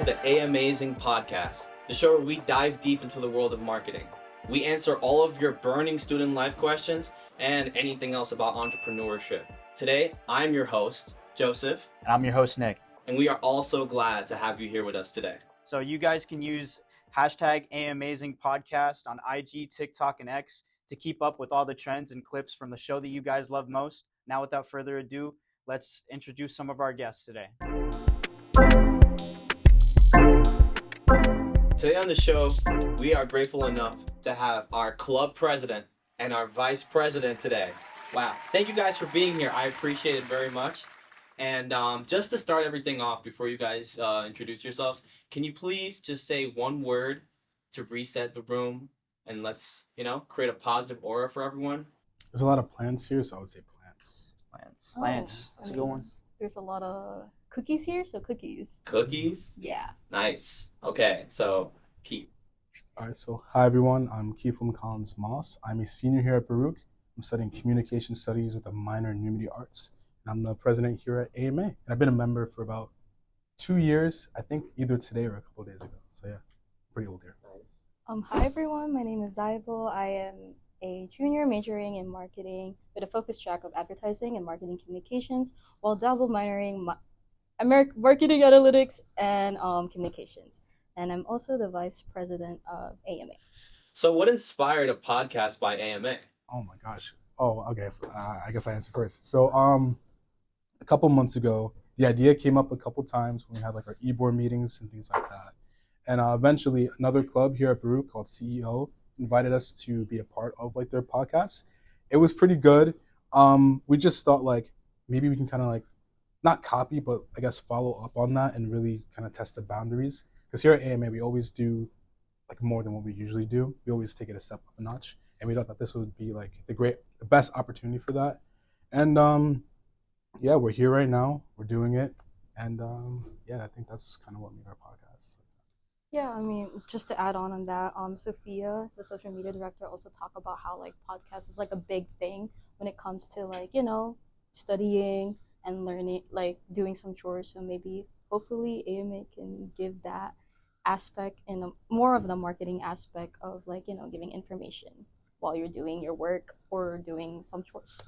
to the AMA-zing Podcast, the show where we dive deep into the world of marketing. We answer all of your burning student life questions and anything else about entrepreneurship. Today, I'm your host, Joseph. And I'm your host, Nick. And we are all so glad to have you here with us today. So you guys can use hashtag AMA-zing Podcast on IG, TikTok, and X to keep up with all the trends and clips from the show that you guys love most. Now, without further ado, let's introduce some of our guests today. Today on the show, we are grateful enough to have our club president and our vice president today. Wow. Thank you guys for being here. I appreciate it very much. And just to start everything off, before you guys introduce yourselves, can you please just say one word to reset the room and let's, create a positive aura for everyone? There's a lot of plants here, so I would say plants. Plants. That's a good one. There's a lot of cookies here, so cookies. Cookies? Yeah. Nice. Okay, so Keith. All right, so hi everyone. I'm Keithlum Moss. I'm a senior here at Baruch. I'm studying communication studies with a minor in media arts. And I'm the president here at AMA. And I've been a member for about 2 years, I think either today or a couple of days ago. So yeah, pretty old here. Nice. Hi everyone, my name is Zybel. I am a junior majoring in marketing with a focus track of advertising and marketing communications, while double minoring marketing analytics and communications. And I'm also the vice president of AMA. So what inspired a podcast by AMA? Oh my gosh. Oh, okay. So, I guess I answer first. So a couple months ago, the idea came up a couple times when we had like our e-board meetings and things like that. And eventually another club here at Baruch called CEO invited us to be a part of like their podcast. It was pretty good. We just thought like maybe we can kind of like not copy, but I guess follow up on that and really kind of test the boundaries. Because here at AMA, we always do like more than what we usually do. We always take it a step up a notch. And we thought that this would be like the best opportunity for that. And yeah, we're here right now. We're doing it. And yeah, I think that's kind of what made our podcast. Yeah, I mean, just to add on that, Sofia, the social media director, also talked about how like podcast is like a big thing when it comes to like, studying and learning, like doing some chores. So maybe hopefully AMA can give that aspect in more of the marketing aspect of like, giving information while you're doing your work or doing some chores.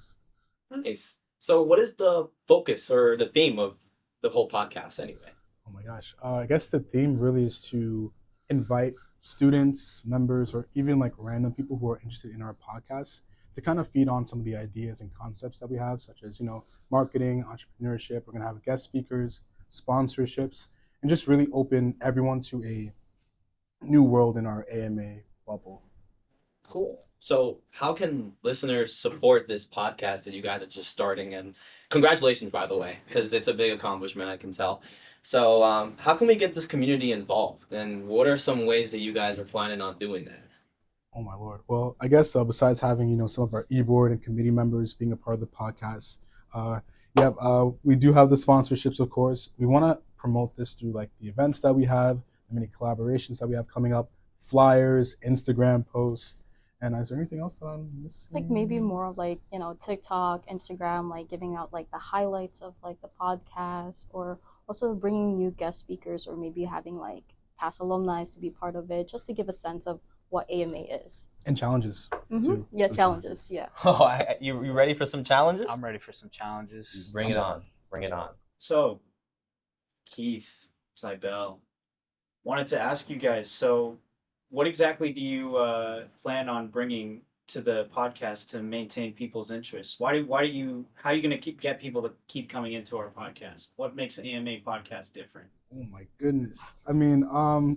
Nice. So what is the focus or the theme of the whole podcast anyway? Oh my gosh. I guess the theme really is to invite students, members, or even like random people who are interested in our podcast to kind of feed on some of the ideas and concepts that we have, such as, marketing, entrepreneurship. We're going to have guest speakers, sponsorships, and just really open everyone to a new world in our AMA bubble. Cool. So how can listeners support this podcast that you guys are just starting? And congratulations, by the way, because it's a big accomplishment, I can tell. So how can we get this community involved? And what are some ways that you guys are planning on doing that? Oh my Lord. Well, I guess besides having, some of our e-board and committee members being a part of the podcast, we do have the sponsorships, of course. We want to promote this through like the events that we have, the many collaborations that we have coming up, flyers, Instagram posts. And is there anything else that I'm missing? Like maybe more of like, TikTok, Instagram, like giving out like the highlights of like the podcast, or also bringing new guest speakers, or maybe having like past alumni to be part of it, just to give a sense of what AMA is. And challenges, too. Yeah, challenges, yeah. Oh, you ready for some challenges? I'm ready for some challenges. Bring it on. Bring it on. So, Keith, Zybel, wanted to ask you guys, so what exactly do you plan on bringing to the podcast to maintain people's interest? How are you going to get people to keep coming into our podcast? What makes an AMA podcast different? Oh my goodness. I mean,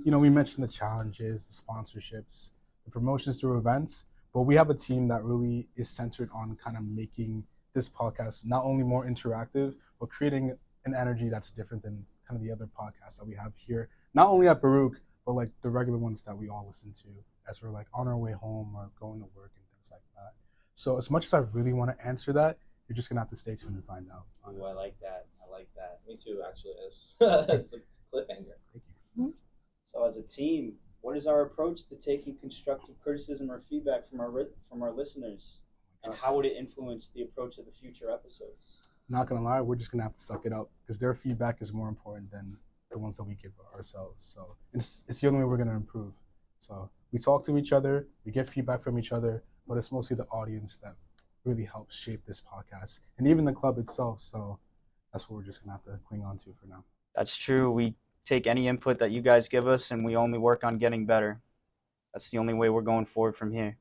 we mentioned the challenges, the sponsorships, the promotions through events, but we have a team that really is centered on kind of making this podcast not only more interactive, but creating an energy that's different than kind of the other podcasts that we have here, not only at Baruch, but like the regular ones that we all listen to as we're like on our way home or going to work and things like that. So as much as I really want to answer that, you're just going to have to stay tuned and find out. Ooh, I like that. Me too, actually. It's a cliffhanger. Thank you. So as a team, what is our approach to taking constructive criticism or feedback from our listeners? And how would it influence the approach of the future episodes? Not going to lie, we're just going to have to suck it up because their feedback is more important than the ones that we give ourselves. So it's the only way we're going to improve. So we talk to each other, we get feedback from each other, but it's mostly the audience that really helps shape this podcast and even the club itself. So that's what we're just going to have to cling on to for now. That's true. We take any input that you guys give us, and we only work on getting better. That's the only way we're going forward from here.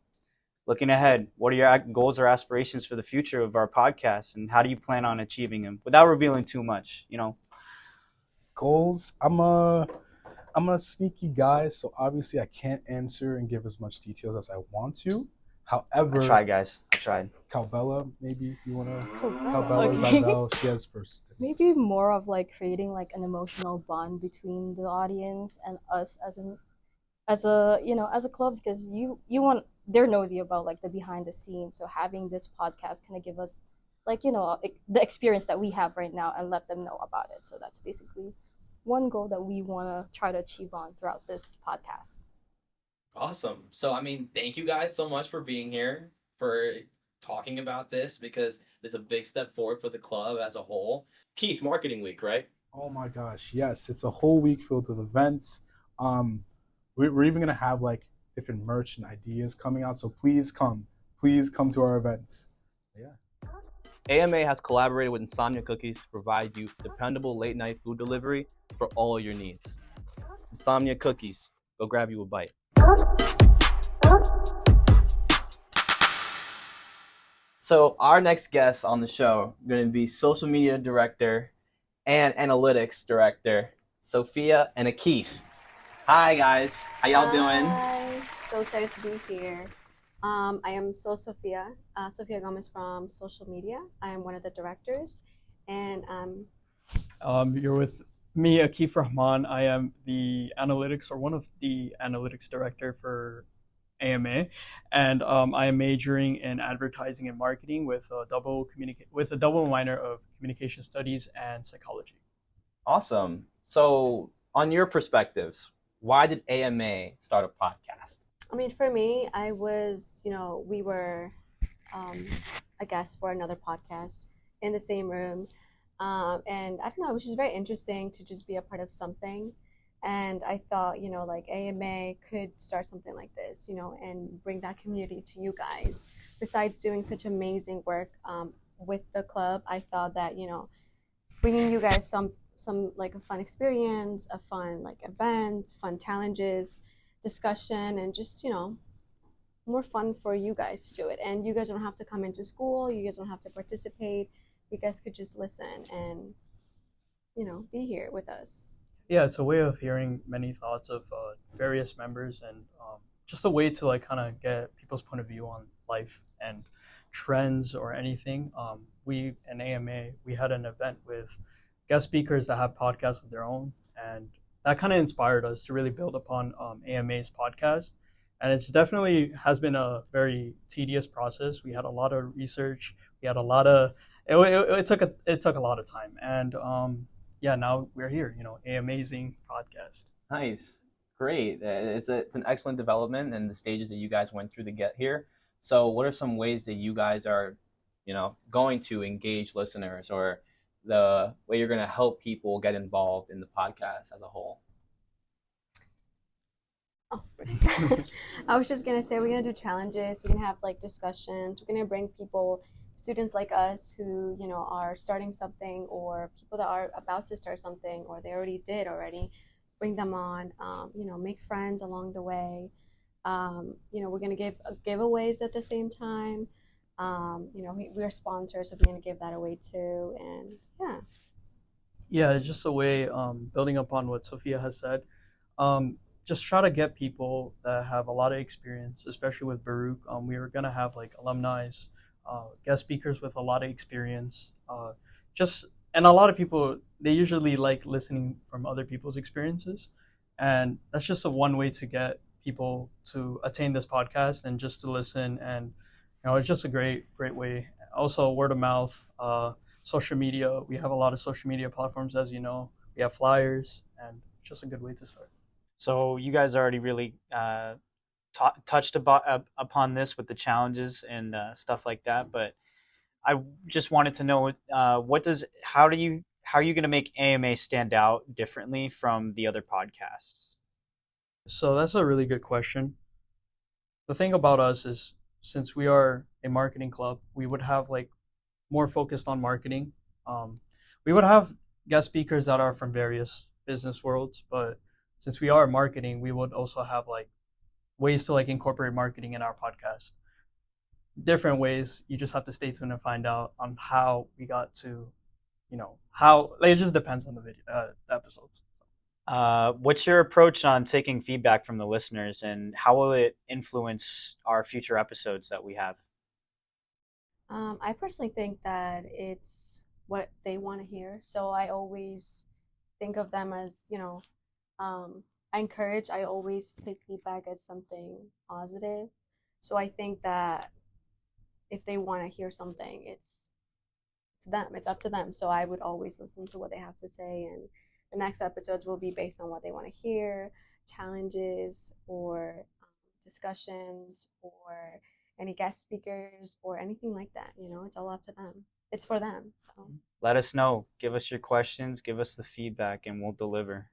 Looking ahead, what are your goals or aspirations for the future of our podcast, and how do you plan on achieving them without revealing too much? Goals. I'm a sneaky guy, so obviously I can't answer and give as much details as I want to. However, I tried, guys. I tried. Calbella, maybe you want to. Calbella, Calbella, okay. Zybel, she has first. Maybe more of like creating like an emotional bond between the audience and us as a club, because they're nosy about like the behind the scenes. So having this podcast kind of give us like the experience that we have right now and let them know about it. So that's basically one goal that we want to try to achieve on throughout this podcast. Awesome. So, thank you guys so much for being here, for talking about this, because it's a big step forward for the club as a whole. Keith, Marketing Week, right? Oh my gosh, yes. It's a whole week filled with events. We're even going to have like different merch and ideas coming out. So please come to our events. Yeah. AMA has collaborated with Insomnia Cookies to provide you dependable late-night food delivery for all your needs. Insomnia Cookies. Go grab you a bite. So our next guests on the show are going to be social media director and analytics director, Sofia and Akif. Hi guys, how y'all doing? Hi, so excited to be here. I am Sofia Gomez from social media. I am one of the directors, and you're with me, Akif Rahman. I am the analytics, or one of the analytics director for AMA, and I am majoring in advertising and marketing with a double minor of communication studies and psychology. Awesome. So, on your perspectives, why did AMA start a podcast? For me, I was, we were a guest for another podcast in the same room, and I don't know, it was just very interesting to just be a part of something. And I thought, like AMA could start something like this, and bring that community to you guys. Besides doing such amazing work with the club, I thought that, bringing you guys some like a fun experience, a fun like event, fun challenges, discussion, and just, more fun for you guys to do it. And you guys don't have to come into school. You guys don't have to participate. You guys could just listen and, be here with us. Yeah, it's a way of hearing many thoughts of various members, and just a way to like kind of get people's point of view on life and trends or anything. We in AMA, we had an event with guest speakers that have podcasts of their own, and that kind of inspired us to really build upon AMA's podcast. And it's definitely has been a very tedious process. We had a lot of research. We had a lot of it took a lot of time, and now we're here, AMA-zing Podcast. Nice. Great. It's an excellent development and the stages that you guys went through to get here. So what are some ways that you guys are, going to engage listeners, or the way you're going to help people get involved in the podcast as a whole? Oh, I was just going to say, we're going to do challenges. We're going to have like discussions. We're going to bring people, students like us who, are starting something, or people that are about to start something, or they already did, bring them on, make friends along the way. We're going to give giveaways at the same time. We're sponsors, so we're going to give that away too. And yeah. Yeah, it's just a way, building upon what Sofia has said, just try to get people that have a lot of experience, especially with Baruch. We were going to have like alumni, guest speakers with a lot of experience, and a lot of people, they usually like listening from other people's experiences, and that's just one way to get people to attain this podcast and just to listen. And it's just a great way. Also, word of mouth, social media. We have a lot of social media platforms, as you know. We have flyers, and just a good way to start. So you guys already really touched upon this with the challenges and stuff like that, but I just wanted to know how how are you going to make AMA stand out differently from the other podcasts? So that's a really good question. The thing about us is, since we are a marketing club, we would have like more focused on marketing. We would have guest speakers that are from various business worlds, but since we are marketing, we would also have like ways to like incorporate marketing in our podcast. Different ways. You just have to stay tuned and find out on how we got to, how, like, it just depends on the episodes. What's your approach on taking feedback from the listeners, and how will it influence our future episodes that we have? I personally think that it's what they want to hear. So I always think of them as, I always take feedback as something positive. So I think that if they want to hear something, it's them. It's up to them. So I would always listen to what they have to say, and the next episodes will be based on what they want to hear, challenges or discussions or any guest speakers or anything like that. It's all up to them. It's for them. So let us know. Give us your questions. Give us the feedback, and we'll deliver.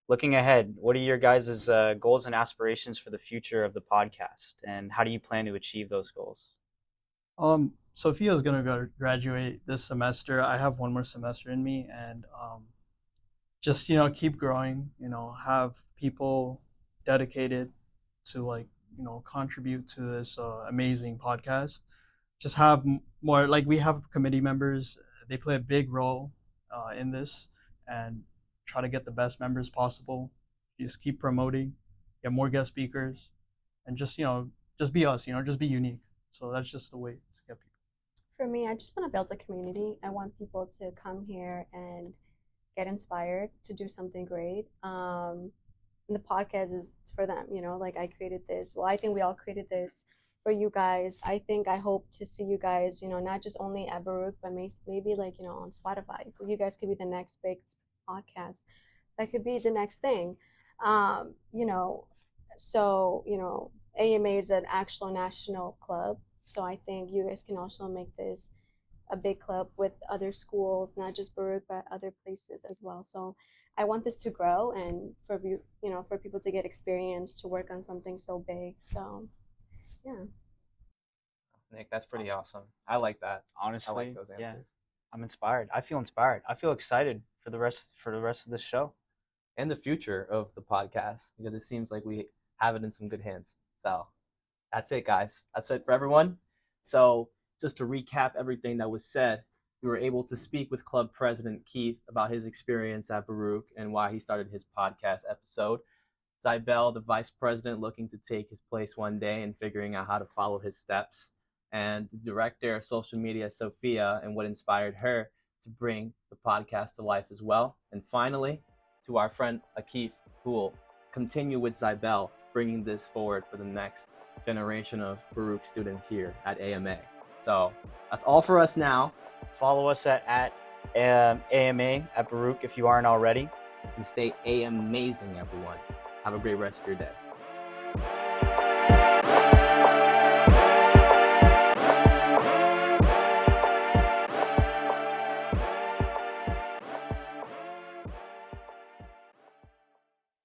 Looking ahead, what are your guys' goals and aspirations for the future of the podcast, and how do you plan to achieve those goals? Sofia is going to graduate this semester. I have one more semester in me, and just keep growing. Have people dedicated to contribute to this amazing podcast. Just have more, we have committee members. They play a big role in this, and try to get the best members possible. Just keep promoting, get more guest speakers, and just be us. Just be unique. So that's just the way to get people. For me, I just want to build a community. I want people to come here and get inspired to do something great. And the podcast is for them. I created this. Well, I think we all created this for you guys. I hope to see you guys, not just only at Baruch, but maybe on Spotify. You guys could be the next big podcast. That could be the next thing. So, AMA is an actual national club. So I think you guys can also make this a big club with other schools, not just Baruch, but other places as well. So I want this to grow and for for people to get experience to work on something so big. So yeah. Nick, that's pretty awesome. I like that. Honestly, I like those answers. Yeah, I'm inspired. I feel inspired. I feel excited for the rest of the show and the future of the podcast, because it seems like we have it in some good hands. So that's it, guys. That's it for everyone. So just to recap everything that was said, we were able to speak with Club President Keith about his experience at Baruch and why he started his podcast episode. Zybel, the Vice President, looking to take his place one day and figuring out how to follow his steps. And the Director of Social Media, Sofia, and what inspired her to bring the podcast to life as well. And finally, to our friend Akif, who will continue with Zybel, bringing this forward for the next generation of Baruch students here at AMA. So that's all for us now. Follow us at AMA at Baruch if you aren't already. And stay AMazing, everyone. Have a great rest of your day.